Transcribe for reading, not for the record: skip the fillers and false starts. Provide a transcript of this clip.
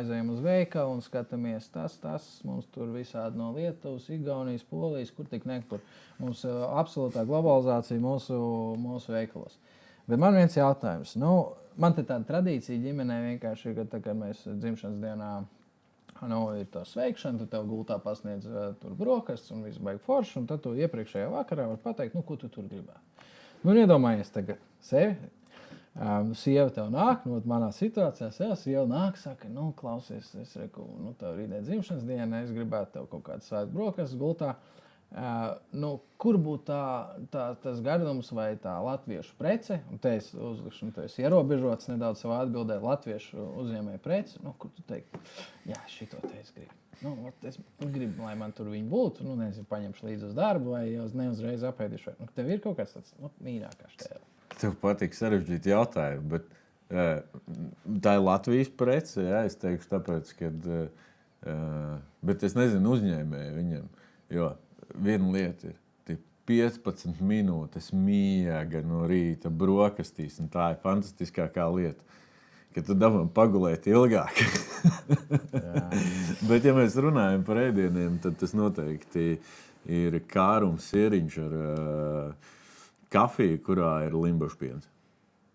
aizējam uz veikalu un skatāmies tas, mums tur visādi no Lietuvas, Igaunijas, Polijas, kur tik nekur. Mums absolūtā globalizācija mūsu veikalos. Bet man viens jautājums. Man te tāda tradīcija ģimenē vienkārši ir, ka tā, kad mēs dzimšanas dienā ir tā sveikšana, tad tev gultā pasniedz tur brokastis un viss baigi forši, un tad tu iepriekšējā vakarā var pateikt, ko tu tur gribētu. Iedomājies tagad sevi. Sieva tev nāk, manā situācijā sieva nāk, saka, klausies, es reku, tev rītdien dzimšanas diena, es gribētu tev kaut kādu svētu brokastis gultā. Kur būtu tas gardums vai tā latviešu prece, un te es uzlikšu, tu esi ierobežots nedaudz savā atbildē, latviešu uzņēmēja prece, kur tu teiktu, jā, šito te es gribu. Es gribu, lai man tur viņi būtu, nezinu, paņemšu līdzi uz darbu, vai neuzreiz apēdīšu. Tev ir kaut kāds tāds mīļākais tēvs. Tev patīk sarežģīti jautājumi, bet tā ir Latvijas prece, jā, es teikšu tāpēc, bet es nezinu uzņēmēju viņiem, jo viena lieta ir 15 minūtes miega no rīta brokastīs, un tā ir fantastiskākā lieta, ka tu dabā pagulēt ilgāk. Bet, ja mēs runājam par ēdieniem, tad tas noteikti ir kārums sieriņš ar kafiju, kurā ir limbašpiens.